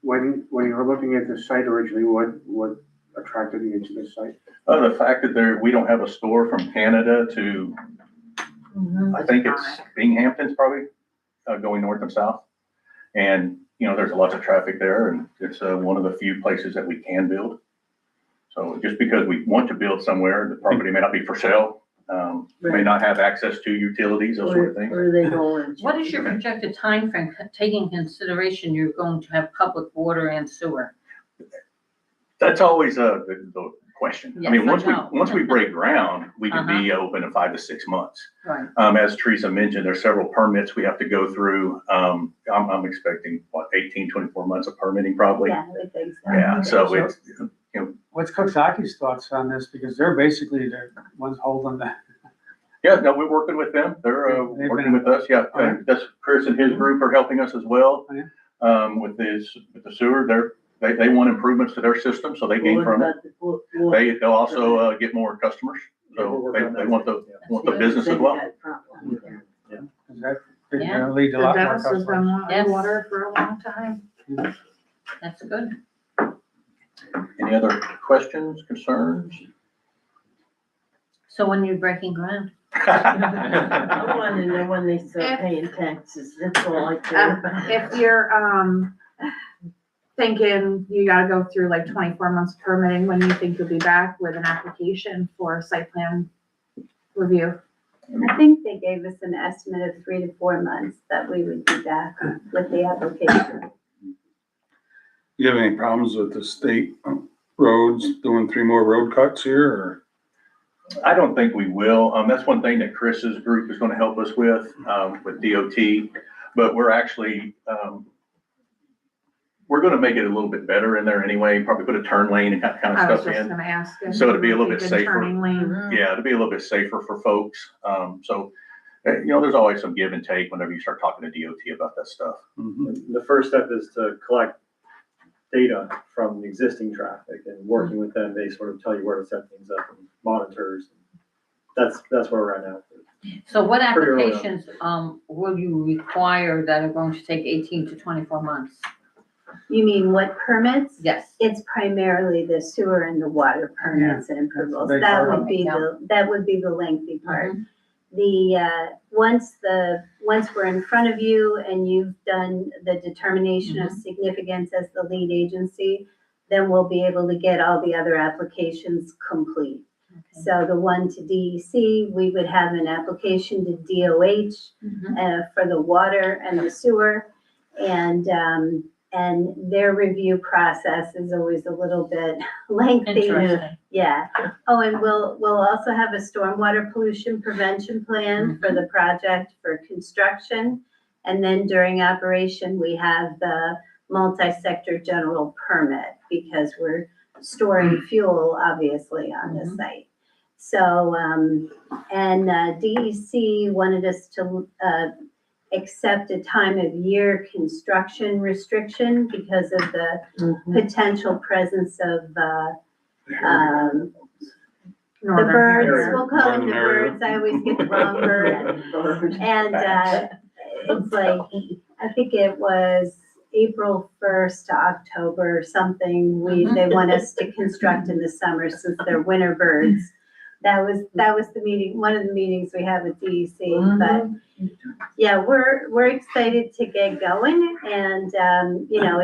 When you were looking at the site originally, what attracted you to this site? The fact that we don't have a store from Canada to, I think it's Binghamton's probably, going north and south. And, there's lots of traffic there, and it's one of the few places that we can build. So just because we want to build somewhere, the property may not be for sale, may not have access to utilities, those sort of things. Where are they going? What is your projected timeframe, taking consideration you're going to have public water and sewer? That's always the question. I mean, Yes, I know. once we break ground, we can be open in 5 to 6 months. Right. As Teresa mentioned, there's several permits we have to go through. I'm expecting 24 months of permitting probably. Yeah, I would think so. Yeah, so it's, What's Coxsackie's thoughts on this? Because they're basically the ones holding Yeah, no, we're working with them. They're, They've been working with us. Yeah, Okay. that's Chris and his group are helping us as well. Oh, yeah. With the sewer, they want improvements to their system, so they gain from it. They'll also, get more customers. So they want the business as well. Is that could, Yeah. lead to a The lot more Dennis has customers. been wanting Yes. water for a long time. That's good. Any other questions, concerns? So when you're breaking ground? I wanna know when they start paying taxes, that's all I care about. If you're, thinking you gotta go through like 24 months of permitting, when you think you'll be back with an application for site plan review? I think they gave us an estimate of 3 to 4 months that we would be back with the application. You have any problems with the state roads doing 3 more road cuts here, or? I don't think we will. That's one thing that Chris's group is gonna help us with DOT. But we're actually, we're gonna make it a little bit better in there anyway, probably put a turn lane and kind of I was stuff just in. gonna ask. if So it'd be a you little think bit a safer. Turning lane. Yeah, it'll be a little bit safer for folks. There's always some give and take whenever you start talking to DOT about that stuff. The first step is to collect data from the existing traffic and working with them, they sort of tell you where to set things up and monitors. That's where we're at now. So what Pretty early on. applications, will you require that are going to take 18 to 24 months? You mean what permits? Yes. It's primarily the sewer and the water permits and approvals. big That part. would be that would be the lengthy part. Mhm. Once we're in front of you and you've done the determination of significance as the lead agency, then we'll be able to get all the other applications complete. Okay. So the one to DEC, we would have an application to DOH for the water and the sewer. And their review process is always a little bit lengthy. Interesting. Yeah. Oh, and we'll also have a stormwater pollution prevention plan for the project for construction. And then during operation, we have the multi-sector general permit because we're storing fuel, obviously, on the site. So, DEC wanted us to accept a time of year construction restriction because of the potential presence of the birds, we'll call them the birds, I always get the wrong bird. And it's like, I think it was April 1st to October or something, they want us to construct in the summer since they're winter birds. That was the meeting, one of the meetings we have with DEC, but yeah, we're excited to get going and,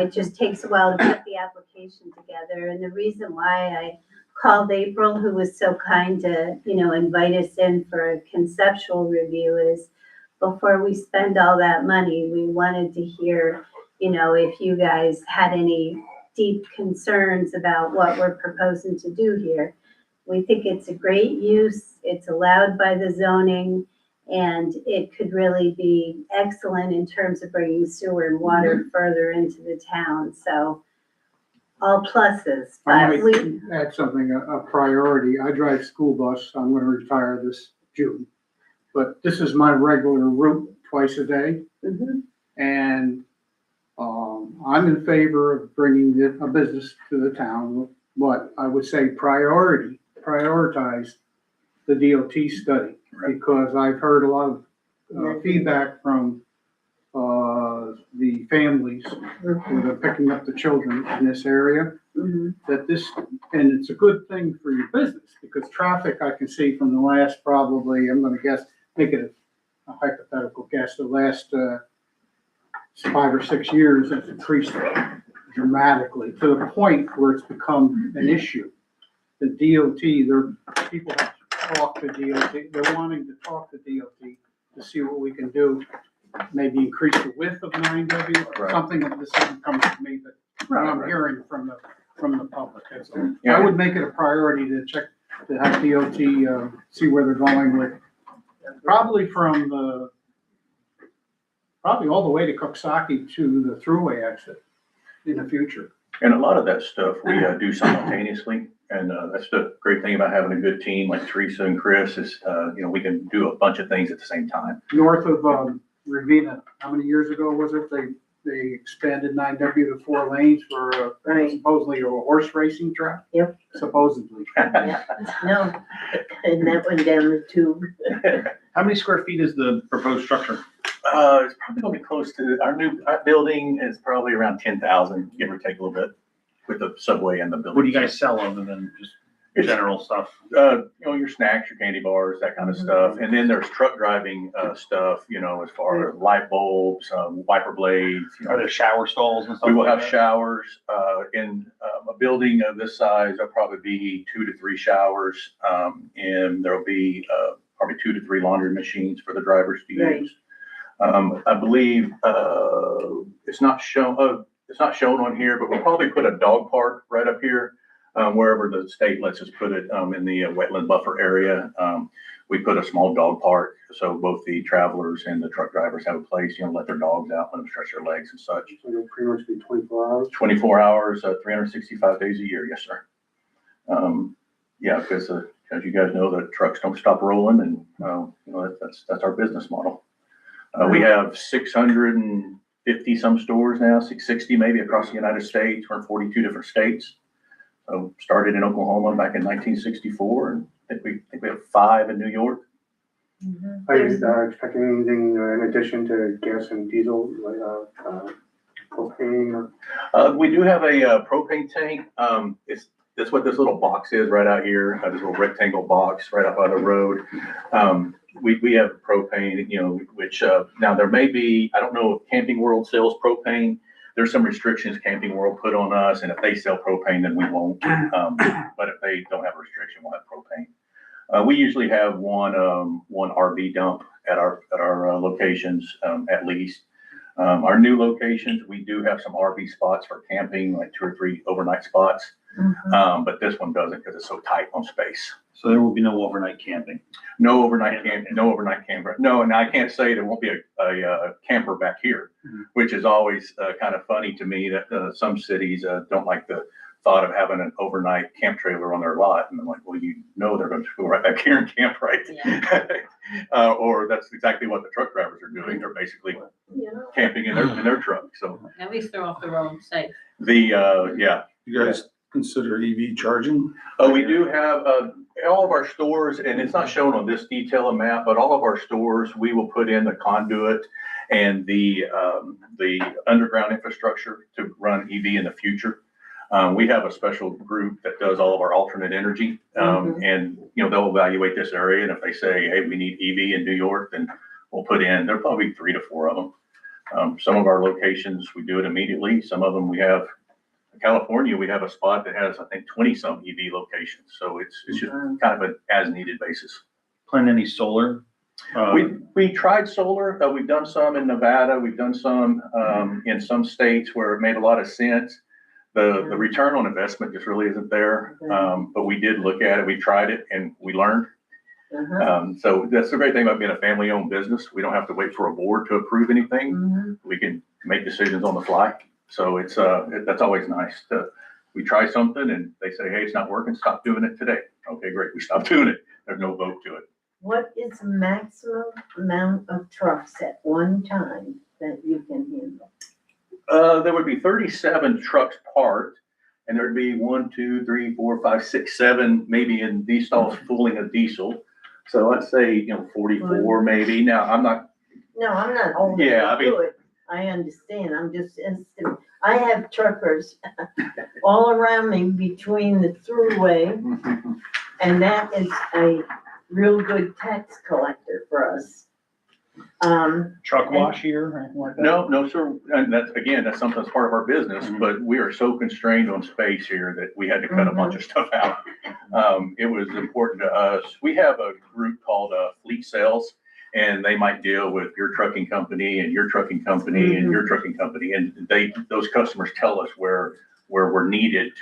it just takes a while to put the application together. And the reason why I called April, who was so kind to, invite us in for a conceptual review is before we spend all that money, we wanted to hear, if you guys had any deep concerns about what we're proposing to do here. We think it's a great use, it's allowed by the zoning, and it could really be excellent in terms of bringing sewer and water further into the town, so all pluses, I but we, might add something, a priority. I drive school bus, I'm gonna retire this June. But this is my regular route twice a day. And, I'm in favor of bringing a business to the town, but I would say prioritize the DOT study. Because I've heard a lot of feedback from the families that are picking up the children in this area. That and it's a good thing for your business because traffic, I can see from the last probably, I'm gonna guess, make it a hypothetical guess, the last 5 or 6 years has increased dramatically to the point where it's become an issue. The DOT, people have talk to DOT, they're wanting to talk to DOT to see what we can do, maybe increase the width of 9W, something that this isn't coming to me, but what I'm hearing from the public. So I would make it a priority to check, to have DOT, see where they're going with, probably all the way to Coxsackie to the thruway exit in the future. And a lot of that stuff we do simultaneously. And that's the great thing about having a good team like Teresa and Chris is, we can do a bunch of things at the same time. North of, Ravina, how many years ago was it? They expanded 9W to 4 lanes for Right. supposedly a horse racing track? Yep. Supposedly. No, and that went down the tube. How many square feet is the proposed structure? It's probably gonna be close to, our building is probably around 10,000, give or take a little bit, with the subway and the building. What do you guys sell other than just general stuff? Your snacks, your candy bars, that kind of stuff. And then there's truck driving, stuff, as far as light bulbs, wiper blades. Are there shower stalls and stuff? We will like have that? showers, in, a building of this size, there'll probably be 2 to 3 showers. And there'll be, probably 2 to 3 laundry machines for the drivers to Right. use. I believe, it's not shown on here, but we'll probably put a dog park right up here. Wherever the state lets us put it, in the wetland buffer area. We put a small dog park, so both the travelers and the truck drivers have a place, let their dogs out, let them stretch their legs and such. So it'll pretty much be 24 hours? 24 hours, 365 days a year, yes, sir. Yeah, because, as you guys know, the trucks don't stop rolling and, that's our business model. We have 650 some stores now, 660 maybe across the United States. We're in 42 different states. So started in Oklahoma back in 1964, and I think we have 5 in New York. Are you expecting anything in addition to gas and diesel, like propane or? We do have a propane tank. That's what this little box is right out here, this little rectangle box right up by the road. We have propane, which now there may be, I don't know if Camping World sells propane. There's some restrictions Camping World put on us, and if they sell propane, then we won't. But if they don't have a restriction, we'll have propane. We usually have one RV dump at our locations, at least. Our new locations, we do have some RV spots for camping, like 2 or 3 overnight spots. But this one doesn't because it's so tight on space. So there will be no overnight camping? No overnight camping, no overnight camper. No, and I can't say there won't be a camper back here, which is always kind of funny to me that some cities don't like the thought of having an overnight camp trailer on their lot. And I'm like, well, they're going to go right back here and camp, right? Yeah. Or that's exactly what the truck drivers are doing. They're basically camping in their truck. So At least they're off the road safe. yeah. You guys consider EV charging? We do have, all of our stores, and it's not shown on this detailed map, but all of our stores, we will put in the conduit and the underground infrastructure to run EV in the future. We have a special group that does all of our alternate energy, and, they'll evaluate this area, and if they say, hey, we need EV in New York, then we'll put in, there'll probably be 3 to 4 of them. Some of our locations, we do it immediately. Some of them we have. California, we have a spot that has, I think, 20 some EV locations. So it's just kind of an as needed basis. Plan any solar? We tried solar. We've done some in Nevada. We've done some in some states where it made a lot of sense. The return on investment just really isn't there. But we did look at it. We tried it and we learned. So that's the great thing about being a family owned business. We don't have to wait for a board to approve anything. We can make decisions on the fly. So that's always nice. We try something and they say, hey, it's not working, stop doing it today. Okay, great, we stop doing it. There's no vote to it. What is the maximum amount of trucks at one time that you can handle? There would be 37 trucks parked, and there'd be 1, 2, 3, 4, 5, 6, 7, maybe in these stalls fooling a diesel. So let's say, 44 maybe. Now, I'm not. No, I'm not holding you to it. I understand. I'm just, I have truckers all around me between the throughway, and that is a real good tax collector for us. Truck wash here or anything like that? No, sir. And that's something that's part of our business, but we are so constrained on space here that we had to cut a bunch of stuff out. It was important to us. We have a group called Fleet Sales, and they might deal with your trucking company and your trucking company and your trucking company. And those customers tell us where we're needed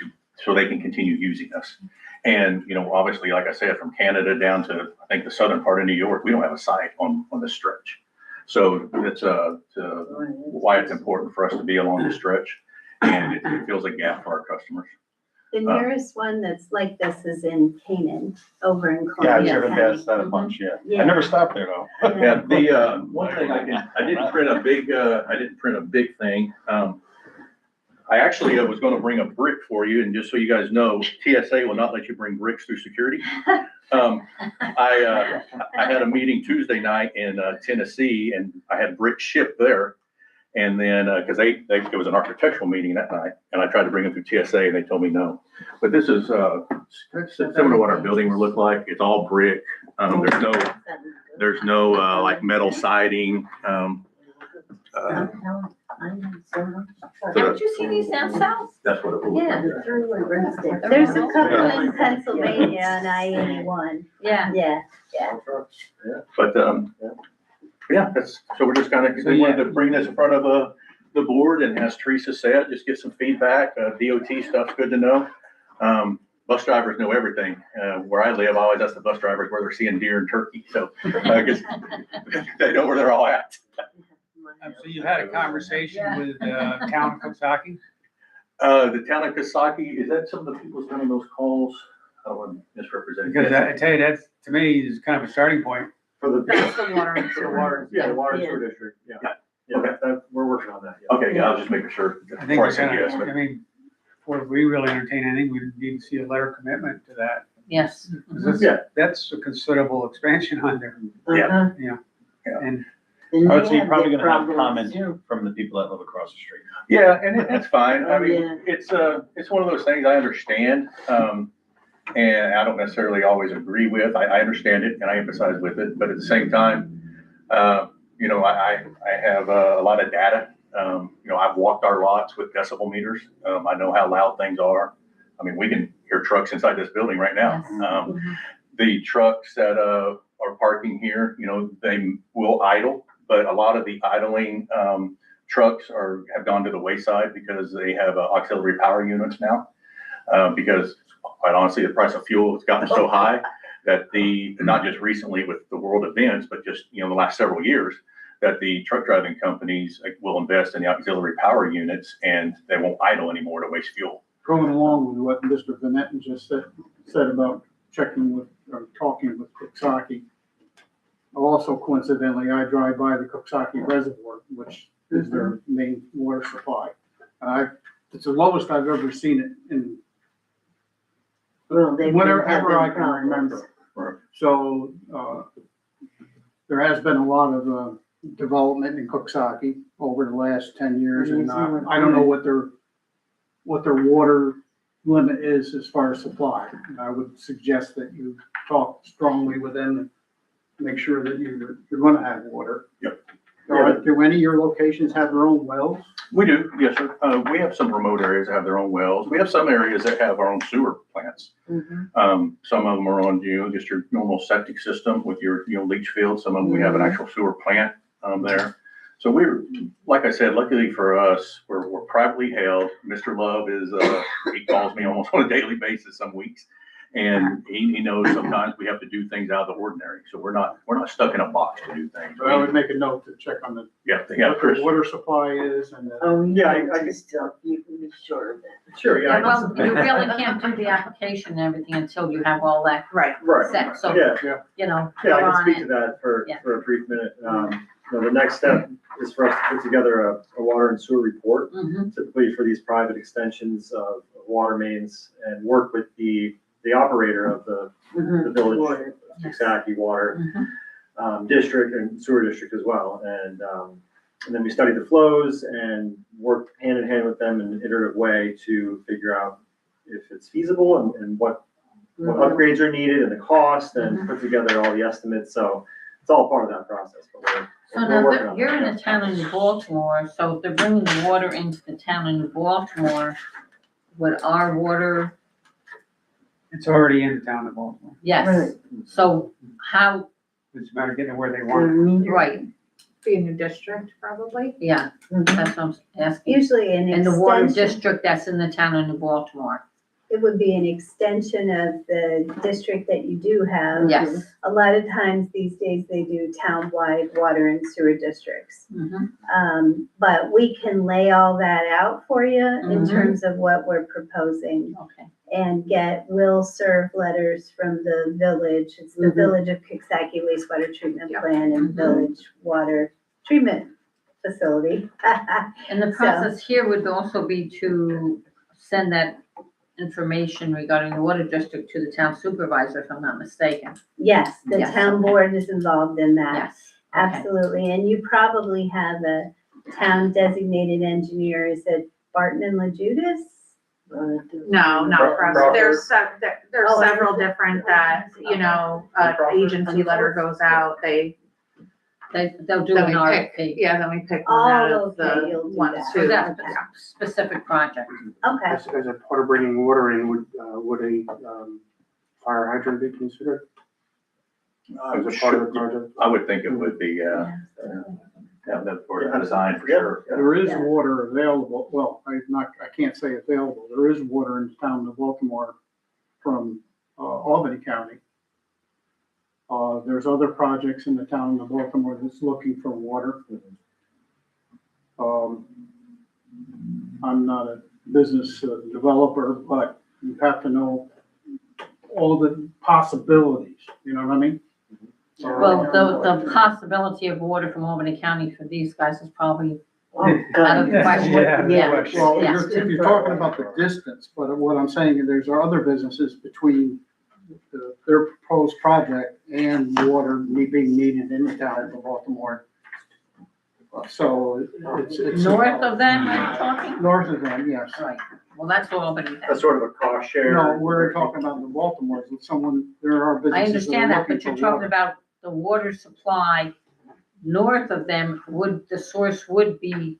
so they can continue using us. And, obviously, like I said, from Canada down to, I think, the southern part of New York, we don't have a site on this stretch. So that's why it's important for us to be along the stretch. and it fills a gap for our customers. The nearest one that's like this is in Canaan, over in Yeah, I've Columbia driven County. past that a bunch, yeah. Yeah. I never stopped there though. Yeah, one thing I didn't print a big thing. I actually was gonna bring a brick for you, and just so you guys know, TSA will not let you bring bricks through security. I had a meeting Tuesday night in Tennessee, and I had bricks shipped there. And then, cause it was an architectural meeting that night, and I tried to bring them through TSA, and they told me no. But this is similar to what our building would look like. It's all brick. There's no like metal siding. Haven't you seen these down south? That's what it will look like. Yeah. There's a couple in Pennsylvania on I-81. Yeah. Yeah. But, yeah, so we're just we wanted to bring this in front of, the board, and as Teresa said, just get some feedback. DOT stuff's good to know. Bus drivers know everything. Where I live, I always ask the bus drivers where they're seeing deer and turkey, so, 'cause they know where they're all at. So you had a conversation with, town of Coxsackie? The town of Coxsackie, is that some of the people who's done those calls? I don't want to misrepresent. Because I tell you, that's, to me, is kind of a starting point. For the. That's the water and For the sewer. water, yeah, the water and sewer district, yeah. Yeah, we're working on that, yeah. Okay, yeah, I was just making sure. I think before I we're said kind yes, of, but- I mean, before we really entertain anything, we need to see a letter of commitment to that. Yes. 'Cause that's- Yeah. That's a considerable expansion on there, Yeah. and I would say you're probably gonna have comment from the people that live across the street. Yeah, and that's fine. I Oh, mean, yeah. it's one of those things I understand. And I don't necessarily always agree with. I understand it and I empathize with it, but at the same time, you know, I have a lot of data. You know, I've walked our lots with decibel meters. I know how loud things are. I mean, we can hear trucks inside this building right now. Yes. The trucks that are parking here, you know, they will idle, but a lot of the idling trucks have gone to the wayside because they have auxiliary power units now. Because quite honestly, the price of fuel has gotten so high that not just recently with the world events, but just, you know, the last several years, that the truck driving companies will invest in the auxiliary power units and they won't idle anymore to waste fuel. Going along with what Mr. Vanetti just said about checking with, or talking with Coxsackie. Also coincidentally, I drive by the Coxsackie Reservoir, which is their main water supply. It's the lowest I've ever seen it in whenever I can remember. So, there has been a lot of, development in Coxsackie over the last 10 years, and I don't know what their water limit is as far as supply. I would suggest that you talk strongly with them and make sure that you're gonna have water. Yep. Do any of your locations have their own wells? We do, yes, sir. We have some remote areas that have their own wells. We have some areas that have our own sewer plants. Some of them are on, you know, just your normal septic system with your, you know, leach field. Some of them, we have an actual sewer plant, there. So like I said, luckily for us, we're privately held. Mr. Love is, he calls me almost on a daily basis some weeks. And he knows sometimes we have to do things out of the ordinary. So we're not stuck in a box to do things. But I would make a note to check on what their water supply is and the. Oh, Yeah, yeah, I I can- just tell you can be sure of that. Sure, Yeah, yeah. well, you really can't do the application and everything until you have all that Right. Right, set, so, yeah. you know, Yeah, I go can on speak to it. that for Yeah. a brief minute. You know, the next step is for us to put together a water and sewer report, Mhm. typically for these private extensions of water mains, and work with the operator of the village, Water. Coxsackie Water Mhm. District and Sewer District as well. And then we study the flows and work hand in hand with them in an iterative way to figure out if it's feasible and what upgrades are needed and the cost, and put together all the estimates. So it's all part of that process. But So we're now, working on you're that. in a town in New Baltimore, so if they're bringing the water into the town in New Baltimore, would our water, it's already in the town of Baltimore. yes, so how, It's a matter of getting it where they want it. right, Be a new district, probably. yeah, that's what I'm asking. Usually an And the water extension. district that's in the town of New Baltimore. it would be an extension of the district that you do have. Yes. A lot of times these days they do town-wide water and sewer districts. But we can lay all that out for you in Mhm. terms of what we're proposing Okay. and will serve letters from the village. It's the Mhm. Village of Coxsackie wastewater treatment Yep. plan and Mhm. village water treatment facility. And the So- process here would also be to send that information regarding the water district to the town supervisor, if I'm not mistaken. Yes, the Yes, town okay. board is involved in that. Yes. Okay. Absolutely, and you probably have a town designated engineer, is it Barton and LaJudas? No, not for us. There's Oh, several different that, agency letter goes out, They'll do then an we pick, RFP. yeah, then we pick one out Oh, of okay, the you'll do ones that. For who. that Okay. specific project. Okay, As a part of bringing water in, would a fire hydrant be considered as a part of the project? I would think it would be, that's for the design for sure. There is Yeah. water available, well, I can't say available, there is water in the town of Baltimore from Albany County. There's other projects in the town of Baltimore that's looking for water. I'm not a business developer, but you have to know all the possibilities, you know what I mean? Well, the possibility of water from Albany County for these guys is probably Oh, out of God. the question. Yeah. Well, Yeah. if you're talking about the distance, but what I'm saying, there's other businesses between their proposed project and water being needed in the town of Baltimore. So it's. North of them, are you talking? North of them, yes. Right, well, that's Albany then. That's sort of a cost share. No, we're talking about the Baltimore, there are I businesses that understand are that, looking but you're for talking water. about the water supply north of them, the source would be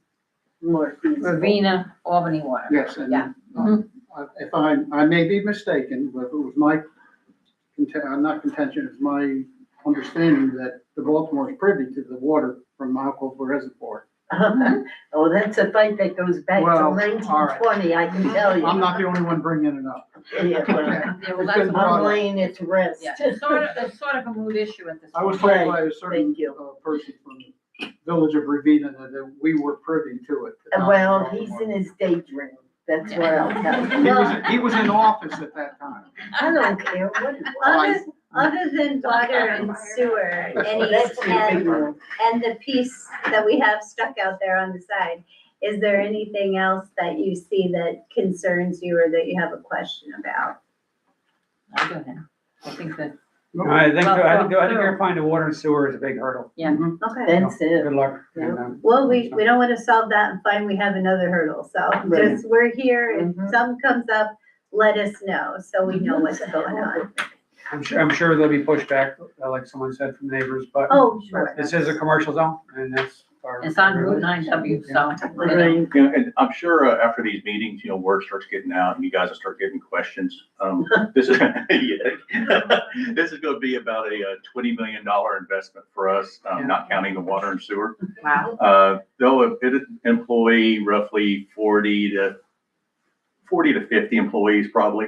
More feasible. Ravenna, Albany water. Yes, and Yeah. Mhm. if I may be mistaken, but it was not contention, it's my understanding that the Baltimore is privy to the water from Malcolm Reservoir. Oh, that's a fight that goes back to Well, all right. 1920, I can tell you. I'm not the only one bringing it up. Yeah, well, Yeah, well, It's that's been a- brought I'm up. laying it to rest. Yeah, it's sort of a moot issue at this I was point. told by a certain Thank you. person from the village of Ravenna that we were privy to it. Well, he's in his daydream, that's what I'll tell you. He was in office at that time. I don't care what it was. other than water and sewer, That's your big one. and the piece that we have stuck out there on the side, is there anything else that you see that concerns you or that you have a question about? I go ahead. I think that, I think Well, verifying the water and sewer is a big hurdle. yeah, Okay, That's it. Good luck. And, well, we don't want to solve that and find we have another hurdle, so Right. just, we're here, if Mhm. something comes up, let us know, so we know what's going on. I'm sure there'll be pushback, like someone said, from neighbors, but Oh, sure. this is a commercial zone and that's our. it's on Route 9W, so. Right. You know, and I'm sure after these meetings, word starts getting out and you guys will start getting questions. This is, this is gonna be about a $20 million investment for us, not counting the water and sewer. Wow. They'll employ roughly 40 to 50 employees probably.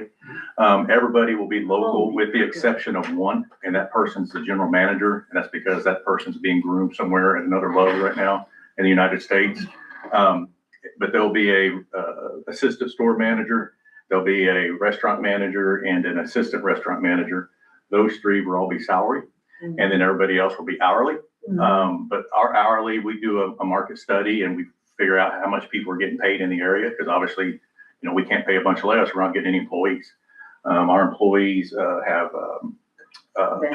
Everybody will be local with the exception of one, and that person's the general manager. And that's because that person's being groomed somewhere at another level right now in the United States. But there'll be a assistant store manager, there'll be a restaurant manager and an assistant restaurant manager. Those three will all be salary, and then everybody else will be hourly. But our hourly, we do a market study and we figure out how much people are getting paid in the area, because obviously, we can't pay a bunch less, we're not getting any employees. Our employees have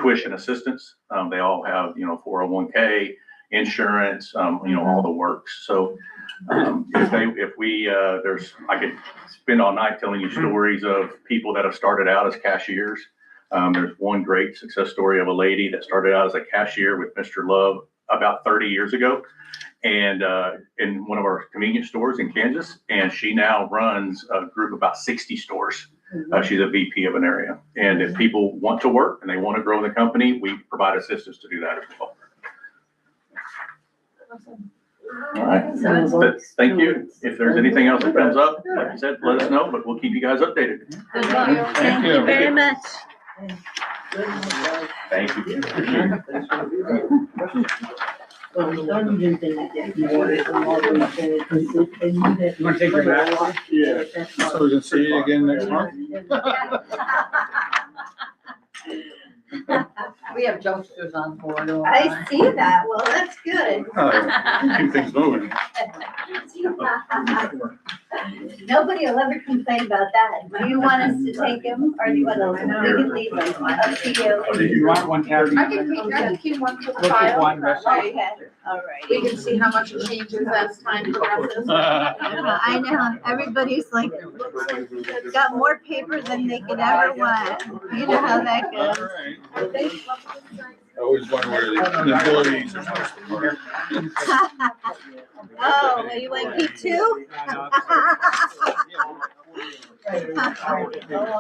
tuition assistance. They all have, 401k, insurance, all the works. So I could spend all night telling you stories of people that have started out as cashiers. There's one great success story of a lady that started out as a cashier with Mr. Love about 30 years ago. And in one of our convenience stores in Kansas, and she now runs a group of about 60 stores. She's a VP of an area. And if people want to work and they want to grow the company, we provide assistance to do that as well. All right, but thank you. If there's anything else that comes up, like I said, let us know, but we'll keep you guys updated. Thank you very much. Thank you. Well, don't even think that you want it from all those benefits. They need it. You wanna take your back? Yeah. So we can see you again next month? We have jokesters on board. all the I time. see that. Well, that's good. Keep things moving. Nobody will ever complain about that. Do you want us to take him or do you want to, we can leave him? Up to you. If you want one tablet. I can keep one for the We'll keep file. one, That that's way Okay, all right. we can see how much it changes as time progresses. I know, everybody's like, got more paper than they could ever want. You know how that goes. I always wonder where the employees are supposed to park. Oh, well, you want to keep two? No, but you got four,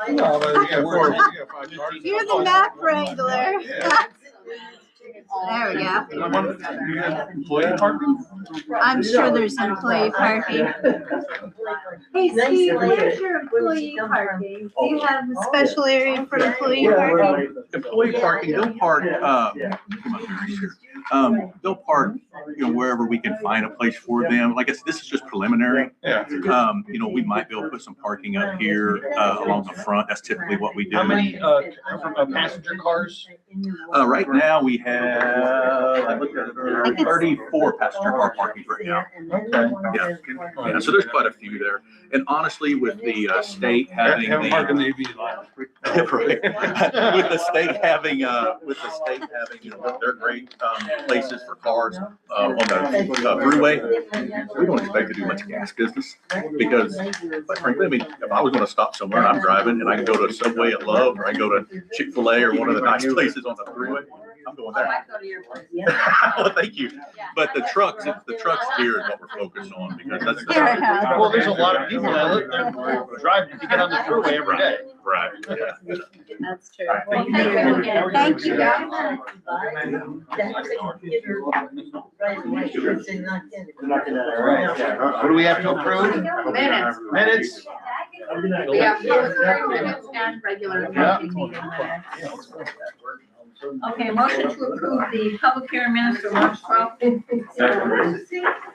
you got 5 cars. You're the map wrangler. Yeah. There we go. You got employee parking? I'm sure there's employee parking. Hey, Steve, where's your employee parking? Do you have a special area for employee parking? Employee parking, they'll park, they'll park, wherever we can find a place for them. Like this is just preliminary. Yeah. We might be able to put some parking up here, along the front. That's typically what we do. How many, passenger cars? Right now, we have, I looked at it earlier, 34 passenger car parkings right now. Yeah, so there's quite a few there. And honestly, with the state having Have them park in the, the AV line. right, with the state having, their great places for cars on the thruway, we don't expect to do much gas business because, quite frankly, I mean, if I was going to stop somewhere and I'm driving and I can go to a Subway at Love or I can go to Chick-fil-A or one of the nice places on the thruway, I'm going I there. might go to your place. Well, thank you. But the trucks here is what we're focused on because that's. Well, there's a lot of people that live there, drive to get on the thruway every day. Right, yeah. That's true. Well, thank you again. Thank you. What do we have to approve? Minutes. Minutes? We have public hearing minutes and regular meeting minutes. Okay, motion to approve the public hearing minutes for March 12th.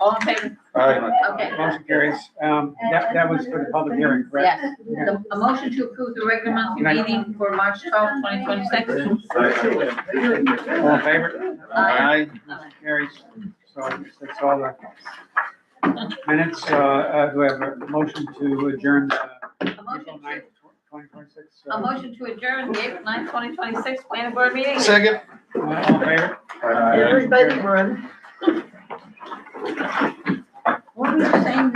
All in favor? Okay. Motion carries. That was for the public hearing, correct? Yes. A motion to approve the regular monthly meeting for March 12th, 2026. All in favor? Aye. Motion carries. So that's all the minutes. Do we have a motion to adjourn April 9th, 2026? A motion to adjourn the April 9th, 2026 planning board meeting. Second. All in favor? Everybody run. What were you saying?